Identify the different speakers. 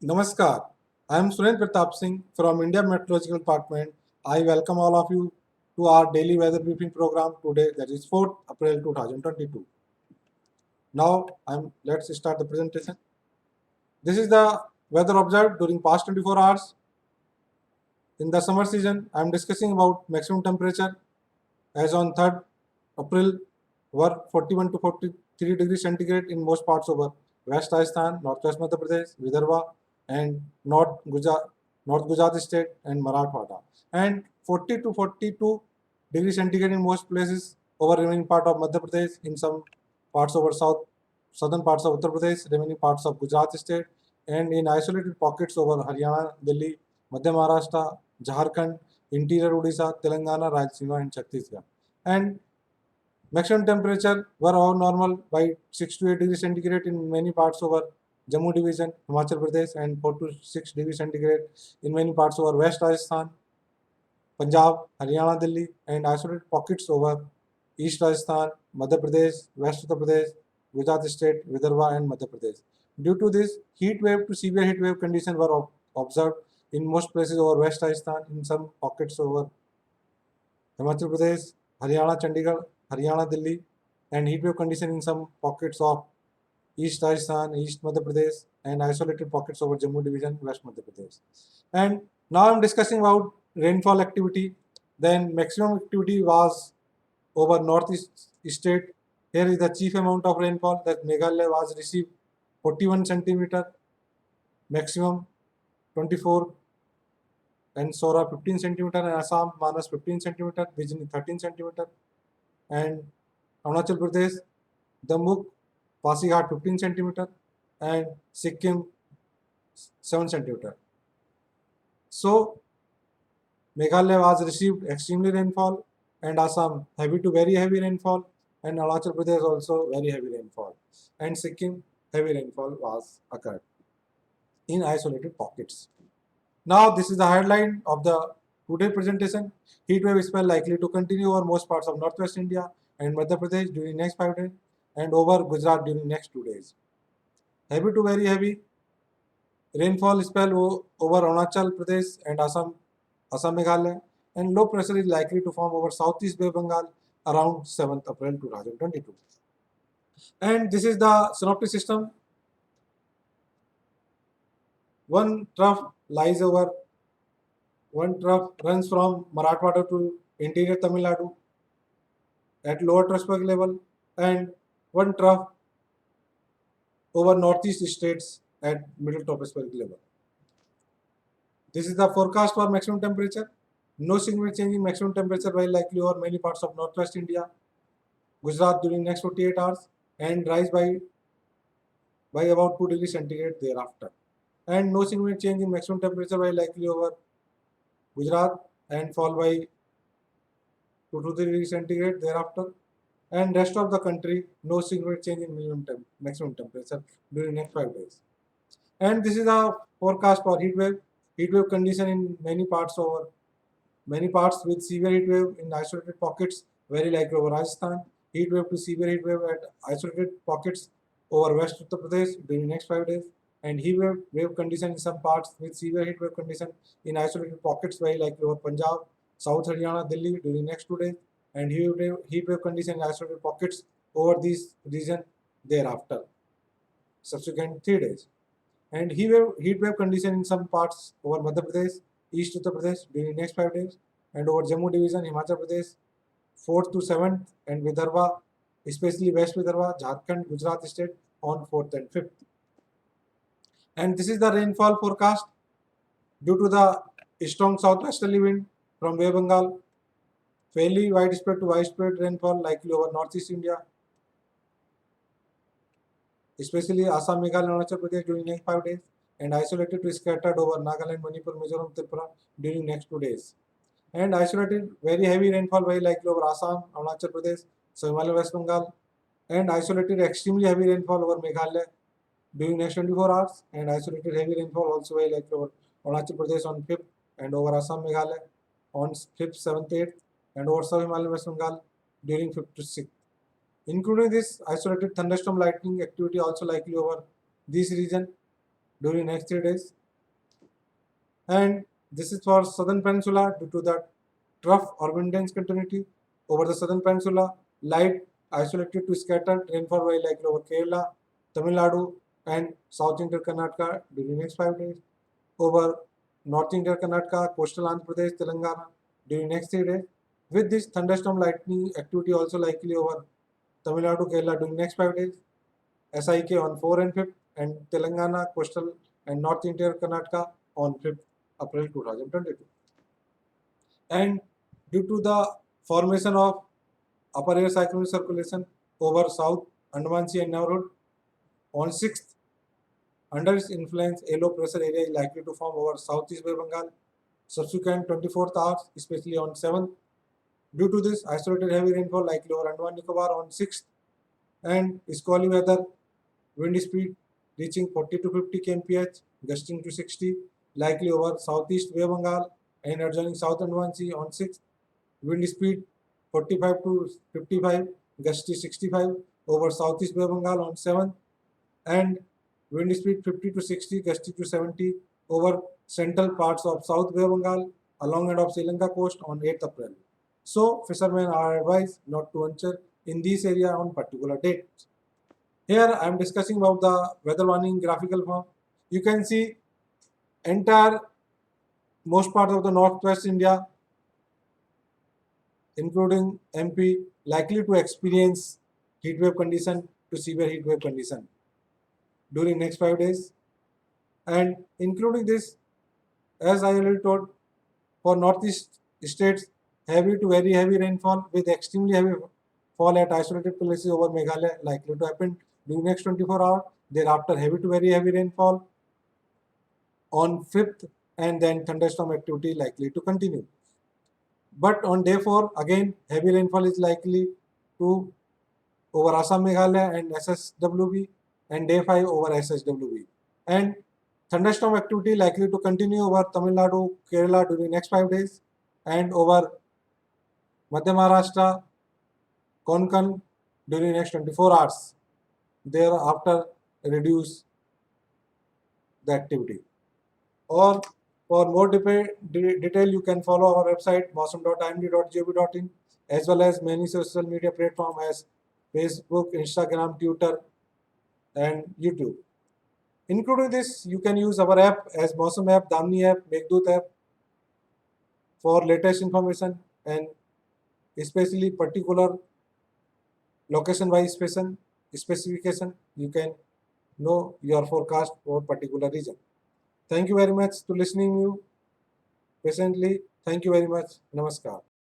Speaker 1: Namaskar. I am Surendra Pratap Singh from India Meteorological Department. I welcome all of you to our daily weather briefing program today, that is 4th April 2022. Now, let's start the presentation. This is the weather observed during past 24 hours. In the summer season, I am discussing about maximum temperature as on 3rd April were 41 to 43 degrees centigrade in most parts of West Rajasthan, Northwest Madhya Pradesh, Vidarbha, and North Gujarat state and Marathwada, and 40 to 42 degrees centigrade in most places over remaining part of Madhya Pradesh, in some parts over southern parts of Uttar Pradesh, remaining parts of Gujarat state, and in isolated pockets over Haryana, Delhi, Madhya Maharashtra, Jharkhand, interior Odisha, Telangana, Rayalaseema, and Chhattisgarh. And maximum temperature were all normal by 6 to 8 degrees centigrade in many parts over Jammu division, Himachal Pradesh, and 4 to 6 degrees centigrade in many parts over West Rajasthan, Punjab, Haryana, Delhi, and isolated pockets over East Rajasthan, Madhya Pradesh, West Uttar Pradesh, Gujarat state, Vidarbha, and Madhya Pradesh. Due to this, heat wave to severe heat wave conditions were observed in most places over West Rajasthan, in some pockets over Himachal Pradesh, Haryana, Chandigarh, Haryana, Delhi, and heat wave condition in some pockets of East Rajasthan, East Madhya Pradesh, and isolated pockets over Jammu division, West Madhya Pradesh. And now I'm discussing about rainfall activity. Then maximum activity was over northeast state. Here is the chief amount of rainfall that Meghalaya was received 41 centimeter, maximum 24, and Sora 15 centimeter, and Assam minus 15 centimeter, Bijni 13 centimeter, and Arunachal Pradesh, Damuk, Pasighat 15 centimeter, and Sikkim 7 centimeter. So Meghalaya was received extremely rainfall, and Assam heavy to very heavy rainfall, and Arunachal Pradesh also very heavy rainfall, and Sikkim heavy rainfall was occurred in isolated pockets. Now this is the headline of the today presentation. Heat wave spell likely to continue over most parts of northwest India and Madhya Pradesh during next 5 days, and over Gujarat during next 2 days. Heavy to very heavy rainfall spell over Arunachal Pradesh and Assam Meghalaya, and low pressure is likely to form over Southeast Bay Bengal around 7th April 2022. And this is the synoptic system. One trough runs from Marathwada to interior Tamil Nadu at lower tropospheric level, and one trough over northeast states at middle tropospheric level. This is the forecast for maximum temperature. No significant change in maximum temperature while likely over many parts of northwest India, Gujarat during next 48 hours, and rise by about 2 degrees centigrade thereafter. And no significant change in maximum temperature while likely over Gujarat, and fall by 2 to 3 degrees centigrade thereafter. And rest of the country, no significant change in maximum temperature during next 5 days. And this is a forecast for heat wave condition in many parts with severe heat wave in isolated pockets, very likely over Rajasthan. Heat wave to severe heat wave at isolated pockets over West Uttar Pradesh during next 5 days, and wave condition in some parts with severe heat wave condition in isolated pockets, very likely over Punjab, South Haryana, Delhi during next 2 days, and heat wave condition in isolated pockets over this region thereafter, subsequent 3 days. And heat wave condition in some parts over Madhya Pradesh, East Uttar Pradesh during next 5 days, and over Jammu division, Himachal Pradesh, 4th to 7th, and Vidarbha, especially West Vidarbha, Jharkhand, Gujarat state on 4th and 5th. And this is the rainfall forecast. Due to the strong southwesterly wind from Bay Bengal, fairly widespread to widespread rainfall likely over northeast India, especially Assam, Meghalaya, and Arunachal Pradesh during next 5 days, and isolated to scattered over Nagaland, Manipur, Mizoram, Tripura during next 2 days. And isolated very heavy rainfall very likely over Assam, Arunachal Pradesh, Himalayan West Bengal, and isolated extremely heavy rainfall over Meghalaya during next 24 hours, and isolated heavy rainfall also very likely over Arunachal Pradesh on 5th, and over Assam, Meghalaya on 5th, 7th, 8th, and over South Himalayan West Bengal during 5th to 6th. Including this, isolated thunderstorm lightning activity also likely over this region during next 3 days. And this is for southern peninsula due to the trough urban dense continuity over the southern peninsula, light isolated to scattered rainfall will likely over Kerala, Tamil Nadu, and South India Karnataka during next 5 days. Over North India Karnataka, coastal Andhra Pradesh, Telangana during next 3 days. With this thunderstorm lightning activity also likely over Tamil Nadu, Kerala during next 5 days. SIK on 4 and 5th, and Telangana, coastal and North India Karnataka on 5th April 2022. And due to the formation of upper air cyclonic circulation over South Andaman Sea and neighborhood, on 6th, under its influence, a low pressure area is likely to form over Southeast Bay Bengal. Subsequent 24th hours, especially on 7th, due to this, isolated heavy rainfall likely over Andaman Nicobar on 6th, and squally weather, wind speed reaching 40 to 50 kmph, gusting to 60, likely over Southeast Bay Bengal and adjoining South Andaman Sea on 6th. Wind speed 45 to 55, gusty 65 over Southeast Bay Bengal on 7th, and wind speed 50 to 60, gusty to 70 over central parts of South Bay Bengal along and of Sri Lanka coast on 8th April. So fishermen are advised not to venture in this area on particular dates. Here I am discussing about the weather warning graphical form. You can see entire most part of the northwest India, including MP, likely to experience heat wave condition to severe heat wave condition during next 5 days. And including this, as I already told, for northeast states, heavy to very heavy rainfall with extremely heavy fall at isolated places over Meghalaya likely to happen during next 24 hours. Thereafter, heavy to very heavy rainfall on 5th, and then thunderstorm activity likely to continue. But on day 4, again, heavy rainfall is likely to over Assam, Meghalaya and SSWB, and day 5 over SSWB. And thunderstorm activity likely to continue over Tamil Nadu, Kerala during next 5 days, and over Madhya Maharashtra, Konkan during next 24 hours. Thereafter, reduce the activity. Or for more detail, you can follow our website mausam.imd.gov.in as well as many social media platforms as Facebook, Instagram, Twitter, and YouTube. Including this, you can use our app as Mausam app, Damni app, Meghdut app for latest information and especially particular location-wise specification. You can know your forecast for particular region. Thank you very much to listening you patiently. Thank you very much. Namaskar.